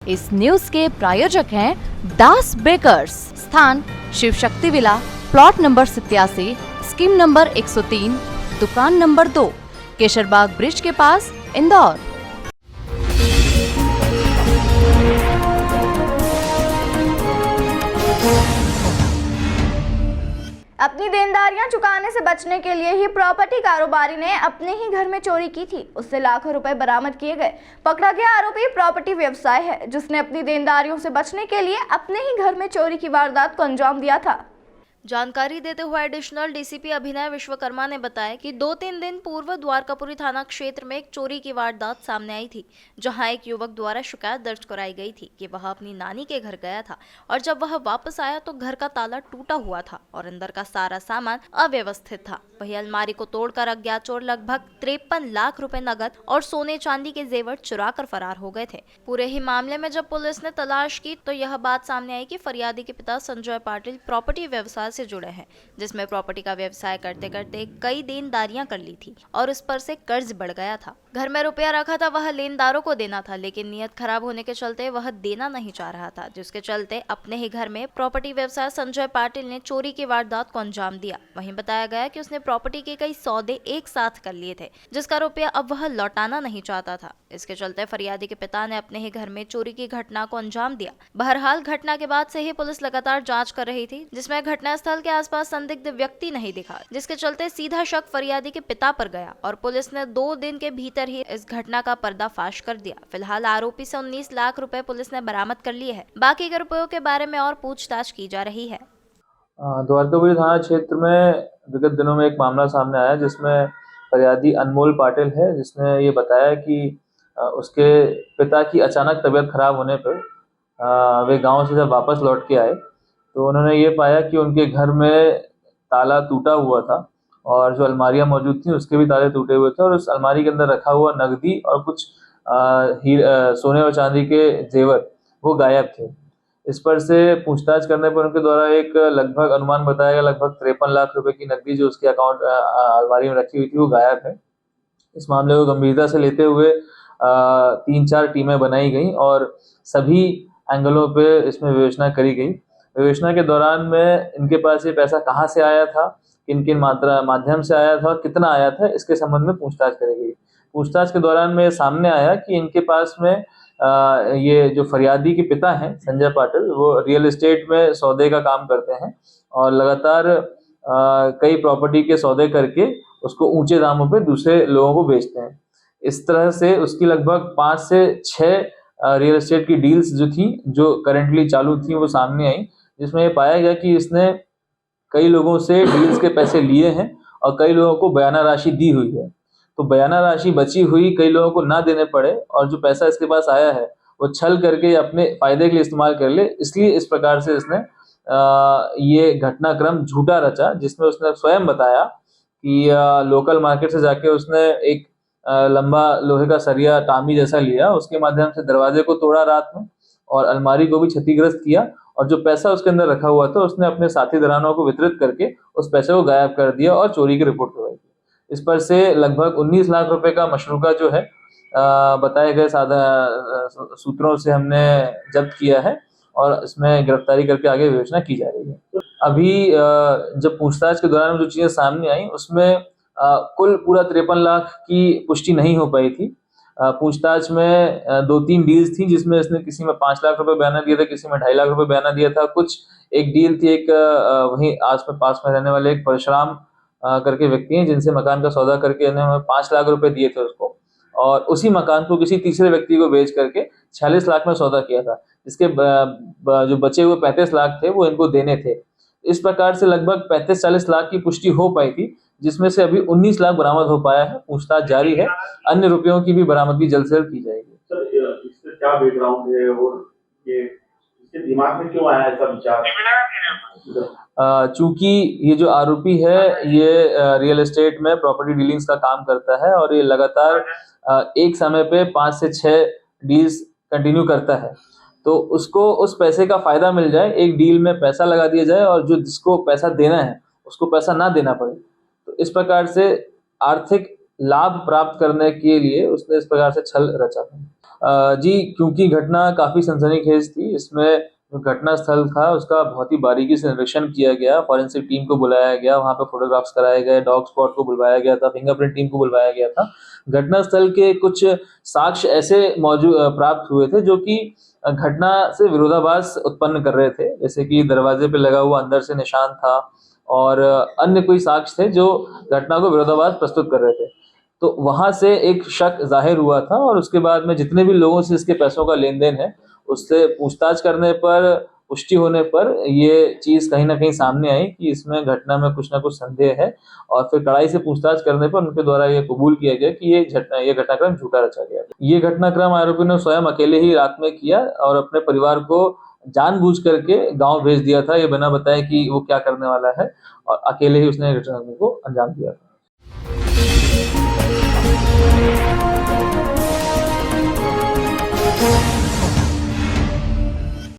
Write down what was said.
इस न्यूज के प्रायोजक हैं दास बेकर्स, स्थान Shiv Shakti villa, plot number 87, scheme number 103, दुकान नंबर 2, केशरबाग ब्रिज के पास, इंदौर। अपनी देनदारियां चुकाने से बचने के लिए ही प्रॉपर्टी कारोबारी ने अपने ही घर में चोरी की थी। उससे लाखों रुपए बरामद किए गए। पकड़ा गया आरोपी प्रॉपर्टी व्यवसाय है, जिसने अपनी देनदारियों से बचने के लिए अपने ही घर में चोरी की वारदात को अंजाम दिया था। जानकारी देते हुए एडिशनल डीसीपी अभिनय विश्वकर्मा ने बताया कि 2-3 दिन पूर्व द्वारकापुरी थाना क्षेत्र में एक चोरी की वारदात सामने आई थी, जहां एक युवक द्वारा शिकायत दर्ज कराई गई थी कि वह अपनी नानी के घर गया था और जब वह वापस आया तो घर का ताला टूटा हुआ था और अंदर का सारा सामान अव्यवस्थित था। वही अलमारी को तोड़कर अज्ञात चोर लगभग 53 लाख रुपए नकद और सोने चांदी के जेवर चुरा कर फरार हो गए थे। पूरे ही मामले में जब पुलिस ने तलाश की तो यह बात सामने आई कि फरियादी के पिता संजय पाटिल प्रॉपर्टी व्यवसाय से जुड़े हैं, जिसमें प्रॉपर्टी का व्यवसाय करते करते कई देनदारियां कर ली थी और उस पर से कर्ज बढ़ गया था। घर में रुपया रखा था, वह लेनदारों को देना था, लेकिन नियत खराब होने के चलते वह देना नहीं चाह रहा था, जिसके चलते अपने ही घर में प्रॉपर्टी व्यवसाय संजय पाटिल ने चोरी की वारदात को अंजाम दिया। वहीं बताया गया कि उसने प्रॉपर्टी के कई सौदे एक साथ कर लिए थे, जिसका रुपया अब वह लौटाना नहीं चाहता था। इसके चलते फरियादी के पिता ने अपने ही घर में चोरी की घटना को अंजाम दिया। बहरहाल घटना के बाद से ही पुलिस लगातार जांच कर रही थी, जिसमें घटनास्थल के आसपास संदिग्ध व्यक्ति नहीं दिखा, जिसके चलते सीधा शक फरियादी के पिता पर गया और पुलिस ने 2 दिन के भीतर ही इस घटना का पर्दाफाश कर दिया। फिलहाल आरोपी से 19 लाख रुपए पुलिस ने बरामद कर लिए हैं। बाकी के रुपयों के बारे में और पूछताछ की जा रही है। द्वारकापुरी थाना क्षेत्र में विगत दिनों में एक मामला सामने आया, जिसमें फरियादी अनमोल पाटिल है, जिसने ये बताया कि उसके पिता की अचानक तबीयत खराब होने पर वे गांव से जब वापस लौट के आए तो उन्होंने ये पाया कि उनके घर में ताला टूटा हुआ था और जो अलमारियां मौजूद थी उसके भी ताले टूटे हुए थे और उस अलमारी के अंदर रखा हुआ नकदी और कुछ सोने और चांदी के जेवर वो गायब थे। इस पर से पूछताछ करने पर उनके द्वारा एक लगभग अनुमान बताया गया लगभग 53 लाख रुपए की नकदी जो उसके अकाउंट अलमारी में रखी हुई थी वो गायब है। इस मामले को गंभीरता से लेते हुए 3-4 टीमें बनाई गई और सभी एंगलों पे इसमें विवेचना करी गई। विवेचना के दौरान में इनके पास ये पैसा कहाँ से आया था, किन किन माध्यम से आया था, कितना आया था, इसके संबंध में पूछताछ करी गई। पूछताछ के दौरान में सामने आया कि इनके पास में ये जो फरियादी के पिता हैं संजय पाटिल, वो रियल एस्टेट में सौदे का काम करते हैं और लगातार कई प्रॉपर्टी के सौदे करके उसको ऊंचे दामों पे दूसरे लोगों को बेचते हैं। इस तरह से उसकी लगभग 5 से 6 रियल एस्टेट की डील्स जो थी, जो करेंटली चालू थी, वो सामने आई, जिसमें ये पाया गया कि इसने कई लोगों से डील्स के पैसे लिए हैं और कई लोगों को बयाना राशि दी हुई है। तो बयाना राशि बची हुई कई लोगों को ना देने पड़े और जो पैसा इसके पास आया है वो छल करके अपने फायदे के लिए इस्तेमाल कर ले, इसलिए इस प्रकार से इसने ये घटनाक्रम झूठा रचा, जिसमें उसने स्वयं बताया कि लोकल मार्केट से जाके उसने एक लंबा लोहे का सरिया टामी जैसा लिया, उसके माध्यम से दरवाजे को तोड़ा रात में और अलमारी को भी क्षतिग्रस्त किया और जो पैसा उसके अंदर रखा हुआ था उसने अपने साथी दरानों को वितरित करके उस पैसे को गायब कर दिया और चोरी की रिपोर्ट करवाई। इस पर से लगभग 19 लाख रुपए का मशरूका जो है बताए गए सूत्रों से हमने जब्त किया है और इसमें गिरफ्तारी करके आगे विवेचना की जा रही है। अभी जब पूछताछ के दौरान जो चीजें सामने आई उसमें कुल पूरा 53 लाख की पुष्टि नहीं हो पाई थी। पूछताछ में 2-3 डील्स थी, जिसमें इसने किसी में 5 लाख रुपए बयाना दिया था, किसी में 2.5 लाख रुपए बयाना दिया था। कुछ एक डील थी, एक वहीं आस पास में रहने वाले एक परशुराम करके व्यक्ति हैं, जिनसे मकान का सौदा करके इन्होंने 5 लाख रुपए दिए थे उसको और उसी मकान को किसी तीसरे व्यक्ति को बेच करके 46 लाख में सौदा किया था, जिसके जो बचे हुए 35 लाख थे वो इनको देने थे। इस प्रकार से लगभग 35-40 लाख की पुष्टि हो पाई थी, जिसमें से अभी 19 लाख बरामद हो पाया है। पूछताछ जारी है, अन्य रुपयों की भी बरामदगी जल्द से जल्द की जाएगी। सर, इससे क्या बैकग्राउंड है और ये इसके दिमाग में क्यों आया ऐसा विचार? चूंकि ये जो आरोपी है ये रियल एस्टेट में प्रॉपर्टी डीलिंग्स का काम करता है और ये लगातार एक समय पे 5 से 6 डील्स कंटिन्यू करता है, तो उसको उस पैसे का फायदा मिल जाए, एक डील में पैसा लगा दिया जाए और जो जिसको पैसा देना है उसको पैसा ना देना पड़े। तो इस प्रकार से आर्थिक लाभ प्राप्त करने के लिए उसने इस प्रकार से छल रचा था। जी, क्योंकि घटना काफ़ी सनसनीखेज थी, इसमें जो घटना स्थल था उसका बहुत ही बारीकी से निरीक्षण किया गया, फॉरेंसिक टीम को बुलाया गया, वहाँ पे फोटोग्राफ्स कराए गए, डॉग स्क्वाड को बुलवाया गया था, फिंगरप्रिंट टीम को बुलवाया गया था। घटना स्थल के कुछ साक्ष्य ऐसे प्राप्त हुए थे जो कि घटना से विरोधाभास उत्पन्न कर रहे थे, जैसे कि दरवाजे पे लगा हुआ अंदर से निशान था और अन्य कोई साक्ष्य थे जो घटना को विरोधाभास प्रस्तुत कर रहे थे। तो वहाँ से एक शक ज़ाहिर हुआ था और उसके बाद में जितने भी लोगों से इसके पैसों का लेन-देन है, उससे पूछताछ करने पर, पुष्टि होने पर ये चीज़ कहीं न कहीं सामने आई कि इसमें घटना में कुछ न कुछ संदेह है और फिर कड़ाई से पूछताछ करने पर उनके द्वारा ये कबूल किया गया कि ये घटनाक्रम झूठा रचा गया। ये घटनाक्रम आरोपी ने स्वयं अकेले ही रात में किया और अपने परिवार को जानबूझ करके गाँव भेज दिया था, ये बिना बताए कि वो क्या करने वाला है और अकेले ही उसने घटनाक्रम को अंजाम दिया था। Thank you.